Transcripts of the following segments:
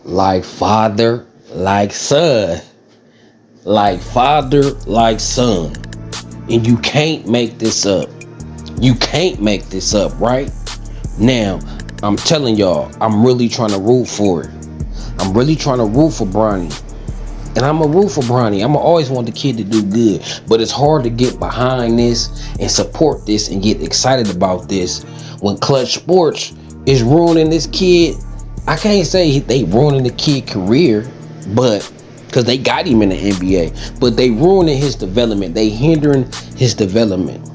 like father, like son, like father, like son. And you can't make this up. You can't make this up, right? Now, I'm telling y'all, I'm really trying to root for it. I'm really trying to root for Bronny. And I'm a root for Bronny. I'm always want the kid to do good. But it's hard to get behind this and support this and get excited about this when Clutch Sports is ruining this kid. I can't say they ruining the kid career, but because they got him in the NBA, but they ruining his development. They hindering his development.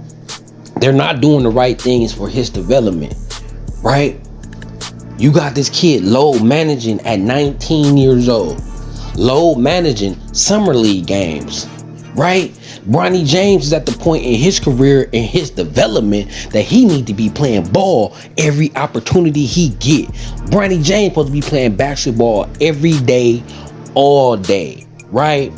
They're not doing the right things for his development, right? You got this kid load managing at 19 years old, load managing summer league games, right? Bronny James is at the point in his career and his development that he need to be playing ball every opportunity he get. Bronny James supposed to be playing basketball every day, all day, right?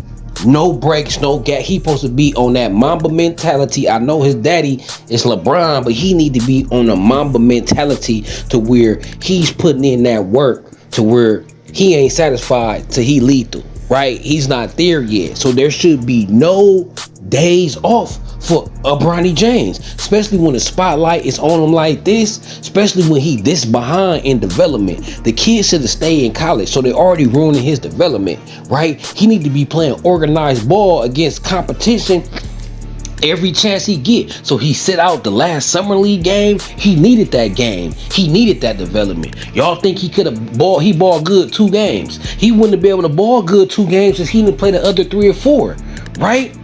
No breaks, no gap. He supposed to be on that Mamba mentality. I know his daddy is LeBron, but he need to be on a Mamba mentality to where he's putting in that work to where he ain't satisfied till he lethal, right? He's not there yet. So there should be no days off for a Bronny James, especially when the spotlight is on him like this, especially when he this behind in development. The kid should have stayed in college, so they already ruining his development, right? He need to be playing organized ball against competition every chance he get. So he sit out the last summer league game. He needed that game. He needed that development. Y'all think he could have ball? He balled good 2 games. He wouldn't have been able to ball good 2 games if he didn't play the other 3 or 4, right?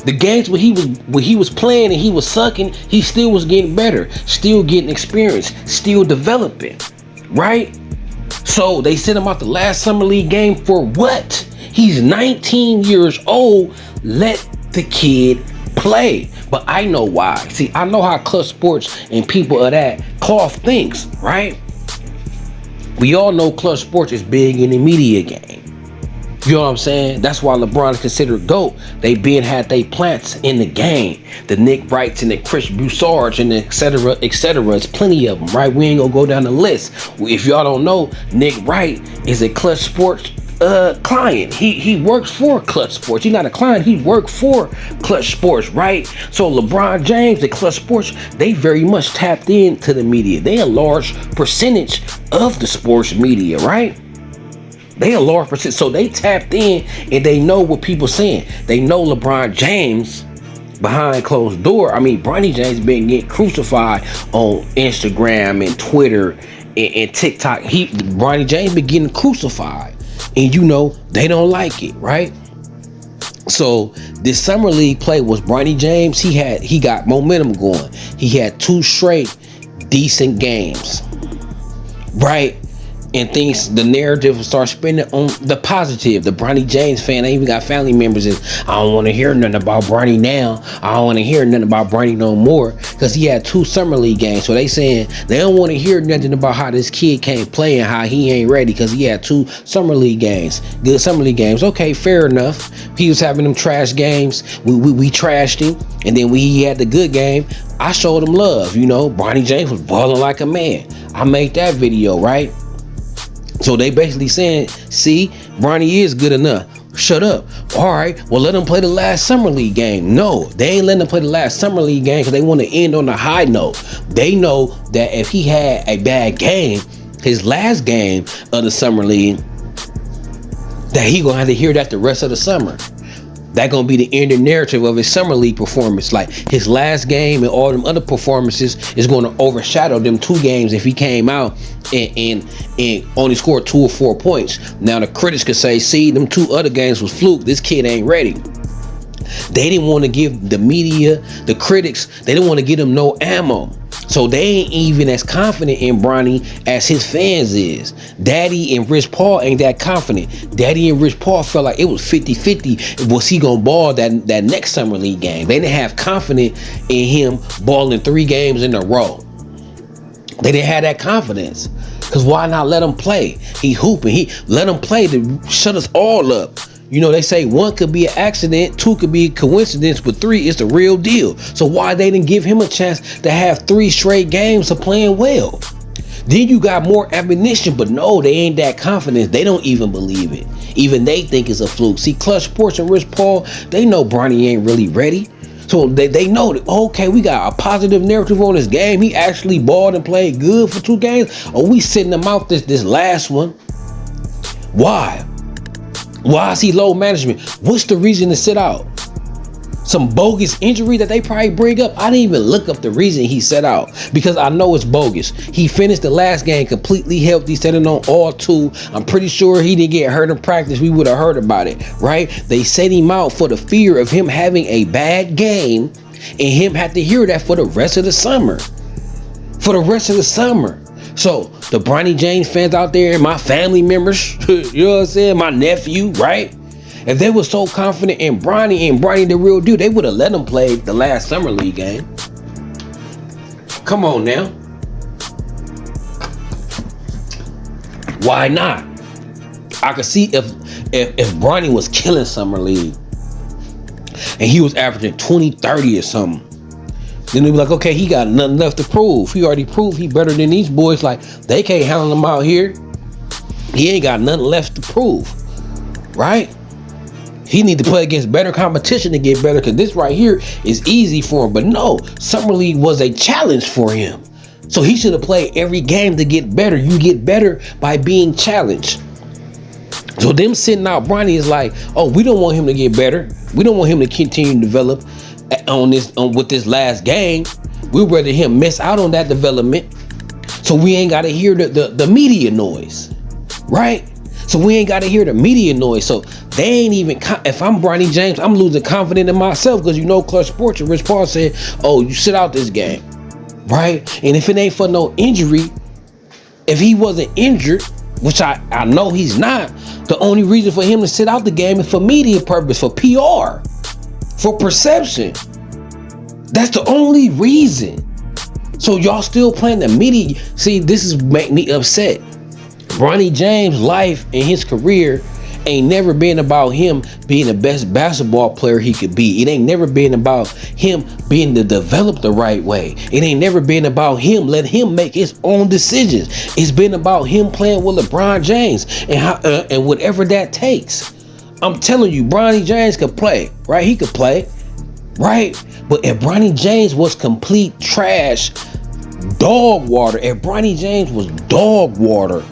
The games when he was playing and he was sucking, he still was getting better, still getting experience, still developing, right? So they sent him out the last summer league game for what? He's 19 years old. Let the kid play. But I know why. See, I know how Clutch Sports and people of that cloth thinks, right? We all know Clutch Sports is big in the media game. You know what I'm saying? That's why LeBron is considered GOAT. They been had they plants in the game. The Nick Wrights and the Chris Broussards and et cetera, et cetera. It's plenty of them, right? We ain't gonna go down the list. If y'all don't know, Nick Wright is a Clutch Sports client. He works for Clutch Sports. He's not a client. He worked for Clutch Sports, right? So LeBron James, the Clutch Sports, they very much tapped into the media. They a large percentage of the sports media, right? They a large percent, so they tapped in and they know what people saying. They know LeBron James behind closed door. I mean, Bronny James been getting crucified on Instagram and Twitter and TikTok. Bronny James been getting crucified, and you know they don't like it, right? So this summer league play was Bronny James. He got momentum going. He had 2 straight decent games, right? And things, the narrative will start spinning on the positive. The Bronny James fan, they even got family members is, I don't want to hear nothing about Bronny now. I don't want to hear nothing about Bronny no more. Because he had 2 summer league games. So they saying they don't want to hear nothing about how this kid can't play and how he ain't ready because he had 2 summer league games. Good summer league games. Okay, fair enough. He was having them trash games. We trashed him. And then he had the good game. I showed him love. You know, Bronny James was balling like a man. I made that video, right? So they basically saying, see, Bronny is good enough. Shut up. All right, well, let him play the last summer league game. No, they ain't letting him play the last summer league game because they want to end on a high note. They know that if he had a bad game, his last game of the summer league, that he gonna have to hear that the rest of the summer. That gonna be the end of narrative of his summer league performance. Like his last game and all them other performances is gonna overshadow them 2 games if he came out and only scored 2 or 4 points. Now the critics could say, see, them 2 other games was fluke. This kid ain't ready. They didn't want to give the media, the critics, they didn't want to give them no ammo. So they ain't even as confident in Bronny as his fans is. Daddy and Rich Paul ain't that confident. Daddy and Rich Paul felt like it was 50-50. Was he gonna ball that next summer league game? They didn't have confidence in him balling 3 games in a row. They didn't have that confidence. Cause why not let him play? He hooping. He let him play to shut us all up. You know, they say 1 could be an accident, 2 could be a coincidence, but 3 is the real deal. So why they didn't give him a chance to have 3 straight games of playing well? Then you got more ammunition, but no, they ain't that confident. They don't even believe it. Even they think it's a fluke. See, Clutch Sports and Rich Paul, they know Bronny ain't really ready. So they know that, okay, we got a positive narrative on this game. He actually balled and played good for 2 games. Or we sitting him out this last one. Why? Why is he low management? What's the reason to sit out? Some bogus injury that they probably bring up. I didn't even look up the reason he set out because I know it's bogus. He finished the last game completely healthy, standing on all 2. I'm pretty sure he didn't get hurt in practice. We would have heard about it, right? They set him out for the fear of him having a bad game and him had to hear that for the rest of the summer. For the rest of the summer. So the Bronny James fans out there and my family members, you know what I'm saying? My nephew, right? If they were so confident in Bronny the real dude, they would have let him play the last summer league game. Come on now. Why not? I could see if Bronny was killing summer league and he was averaging 20, 30 or something, then they'd be like, okay, he got nothing left to prove. He already proved he better than these boys. Like, they can't handle him out here. He ain't got nothing left to prove, right? He need to play against better competition to get better, because this right here is easy for him. But no, Summer League was a challenge for him. So he should have played every game to get better. You get better by being challenged. So them sitting out Bronny is like, oh, we don't want him to get better. We don't want him to continue to develop with this last game. We'd rather him miss out on that development, so we ain't got to hear the media noise, right? So we ain't got to hear the media noise. So they ain't even, if I'm Bronny James, I'm losing confidence in myself, because you know Clutch Sports and Rich Paul said, oh, you sit out this game, right? And if it ain't for no injury, if he wasn't injured, which I know he's not, the only reason for him to sit out the game is for media purpose, for PR, for perception. That's the only reason. So y'all still playing the media. See, this is make me upset. Bronny James' life and his career ain't never been about him being the best basketball player he could be. It ain't never been about him being developed the right way. It ain't never been about him letting him make his own decisions. It's been about him playing with LeBron James and whatever that takes. I'm telling you, Bronny James could play, right? He could play, right? But if Bronny James was complete trash, dog water, if Bronny James was dog water,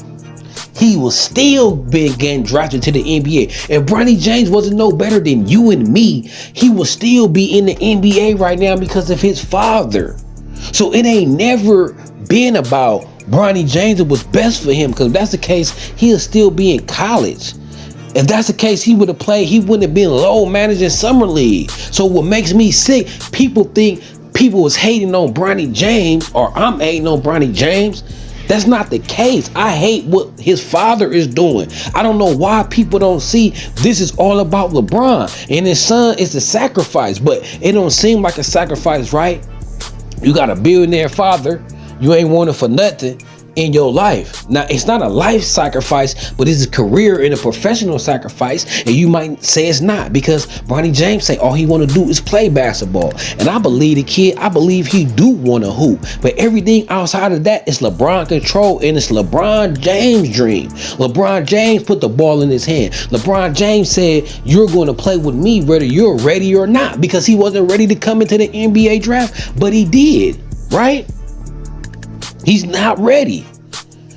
he was still been getting drafted to the NBA. If Bronny James wasn't no better than you and me, he would still be in the NBA right now because of his father. So it ain't never been about Bronny James. It was best for him, because if that's the case, he'll still be in college. If that's the case, he would have played. He wouldn't have been low managed in summer league. So what makes me sick, people think people was hating on Bronny James, or I'm hating on Bronny James. That's not the case. I hate what his father is doing. I don't know why people don't see this is all about LeBron and his son is a sacrifice, but it don't seem like a sacrifice, right? You got a billionaire father. You ain't wanting for nothing in your life. Now, it's not a life sacrifice, but it's a career and a professional sacrifice. And you might say it's not, because Bronny James say all he want to do is play basketball. And I believe the kid, I believe he do want to hoop. But everything outside of that is LeBron control, and it's LeBron James' dream. LeBron James put the ball in his hand. LeBron James said, you're going to play with me whether you're ready or not, because he wasn't ready to come into the NBA draft, but he did, right? He's not ready.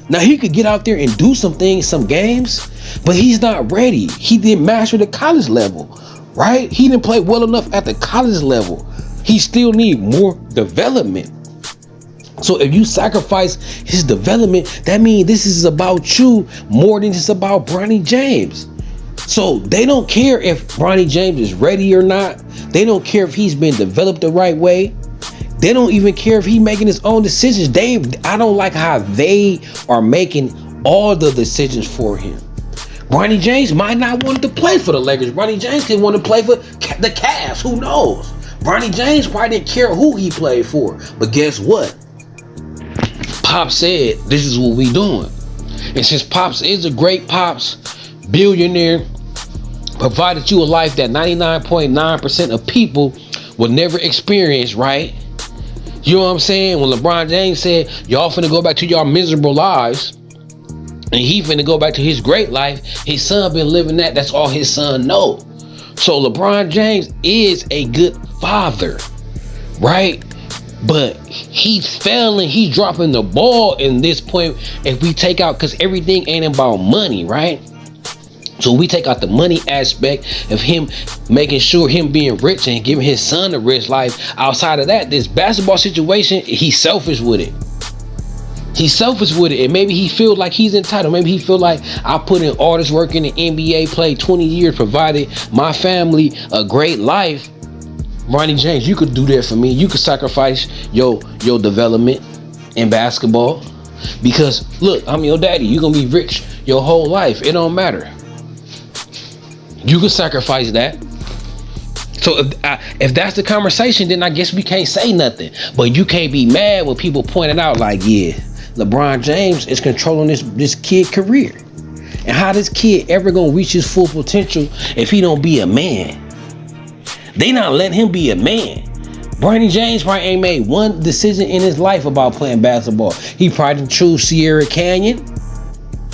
Now, he could get out there and do some things, some games, but he's not ready. He didn't master the college level, right? He didn't play well enough at the college level. He still need more development. So if you sacrifice his development, that means this is about you more than just about Bronny James. So they don't care if Bronny James is ready or not. They don't care if he's been developed the right way. They don't even care if he's making his own decisions. I don't like how they are making all the decisions for him. Bronny James might not want to play for the Lakers. Bronny James could want to play for the Cavs. Who knows? Bronny James probably didn't care who he played for. But guess what? Pops said, this is what we doing. And since Pops is a great Pops, billionaire, provided you a life that 99.9% of people will never experience, right? You know what I'm saying? When LeBron James said, y'all finna go back to y'all miserable lives, and he finna go back to his great life, his son been living that. That's all his son know. So LeBron James is a good father, right? But he's failing, he's dropping the ball in this point if we take out, because everything ain't about money, right? So we take out the money aspect of him making sure him being rich and giving his son a rich life. Outside of that, this basketball situation, he's selfish with it. He's selfish with it. And maybe he feels like he's entitled. Maybe he feel like I put in all this work in the NBA, played 20 years, provided my family a great life. Bronny James, you could do that for me. You could sacrifice your development in basketball. Because look, I'm your daddy. You're gonna be rich your whole life. It don't matter. You can sacrifice that. So if that's the conversation, then I guess we can't say nothing. But you can't be mad when people point it out like, yeah, LeBron James is controlling this kid career. And how this kid ever gonna reach his full potential if he don't be a man? They not letting him be a man. Bronny James probably ain't made one decision in his life about playing basketball. He probably didn't choose Sierra Canyon.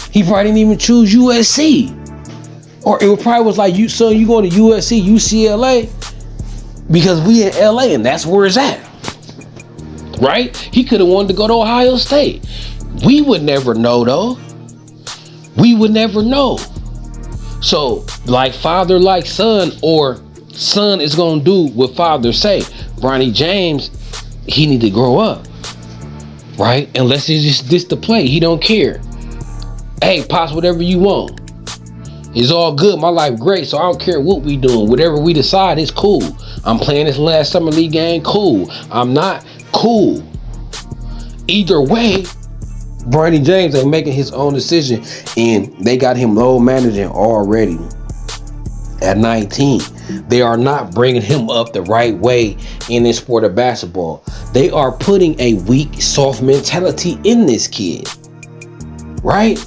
He probably didn't even choose USC. Or it probably was like, you going to USC, UCLA, because we in LA and that's where it's at. Right? He could have wanted to go to Ohio State. We would never know though. We would never know. So like father, like son, or son is gonna do what father say. Bronny James, he need to grow up. Right? Unless it's just this to play. He don't care. Hey, pops, whatever you want. It's all good. My life great, so I don't care what we doing. Whatever we decide is cool. I'm playing this last summer league game, cool. I'm not, cool. Either way, Bronny James ain't making his own decision, and they got him low managing already at 19. They are not bringing him up the right way in this sport of basketball. They are putting a weak, soft mentality in this kid, right?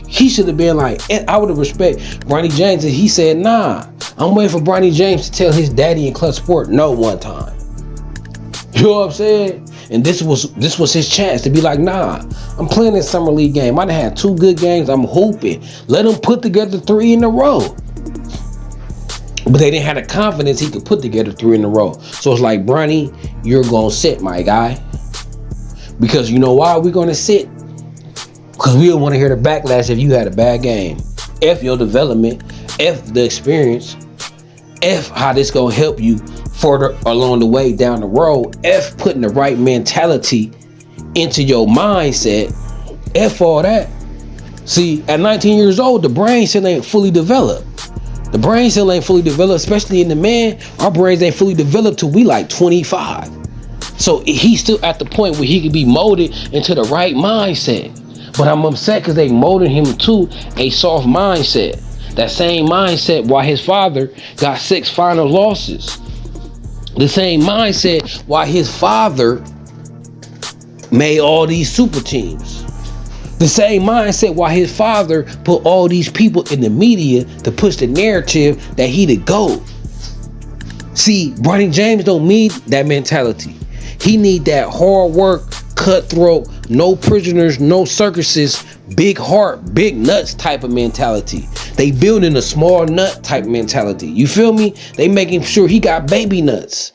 He should have been like, I would have respect Bronny James if he said, nah, I'm waiting for Bronny James to tell his daddy in club sport no one time. You know what I'm saying? And this was his chance to be like, nah, I'm playing this summer league game. I done had 2 good games. I'm hooping. Let him put together 3 in a row. But they didn't have the confidence he could put together 3 in a row. So it's like, Bronny, you're going to sit, my guy. Because you know why we're going to sit? Because we don't want to hear the backlash if you had a bad game. F your development, F the experience, F how this gonna help you further along the way down the road, F putting the right mentality into your mindset, F all that. See, at 19 years old, the brain still ain't fully developed. The brain still ain't fully developed, especially in the man. Our brains ain't fully developed till we like 25. So he's still at the point where he could be molded into the right mindset. But I'm upset because they molded him to a soft mindset. That same mindset why his father got 6 final losses. The same mindset why his father made all these super teams. The same mindset why his father put all these people in the media to push the narrative that he the GOAT. See, Bronny James don't need that mentality. He need that hard work, cutthroat, no prisoners, no circuses, big heart, big nuts type of mentality. They building a small nut type mentality. You feel me? They making sure he got baby nuts.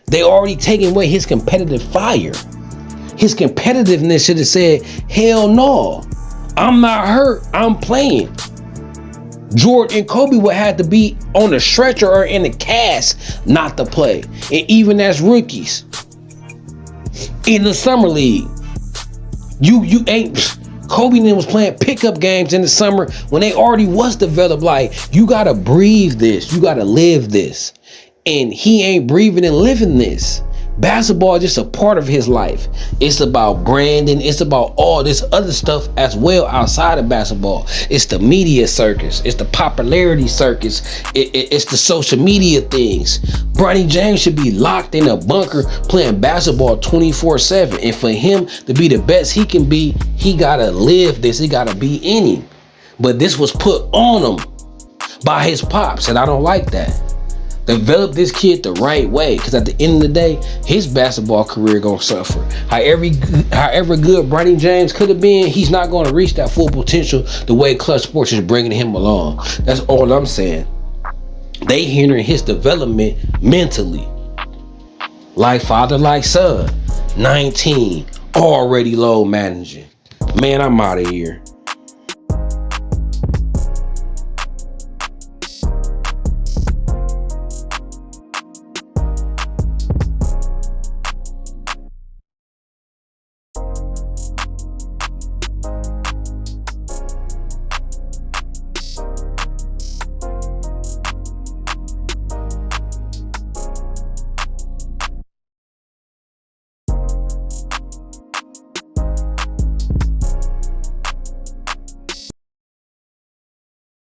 They already taking away his competitive fire. His competitiveness should have said, hell no, I'm not hurt, I'm playing. Jordan and Kobe would have to be on the stretcher or in the cast not to play. And even as rookies in the summer league, you ain't. Kobe and them was playing pickup games in the summer when they already was developed. Like, you gotta breathe this, you gotta live this, and he ain't breathing and living this. Basketball is just a part of his life. It's about branding. It's about all this other stuff as well outside of basketball. It's the media circus. It's the popularity circus. It's the social media things. Bronny James should be locked in a bunker playing basketball 24/7. And for him to be the best he can be, he gotta live this. He gotta be in him. But this was put on him by his pops, and I don't like that. Develop this kid the right way, because at the end of the day, his basketball career gonna suffer. However good Bronny James could have been, he's not gonna reach that full potential the way Clutch Sports is bringing him along. That's all I'm saying. They hindering his development mentally. Like father, like son. 19, already low managing. Man, I'm out of here.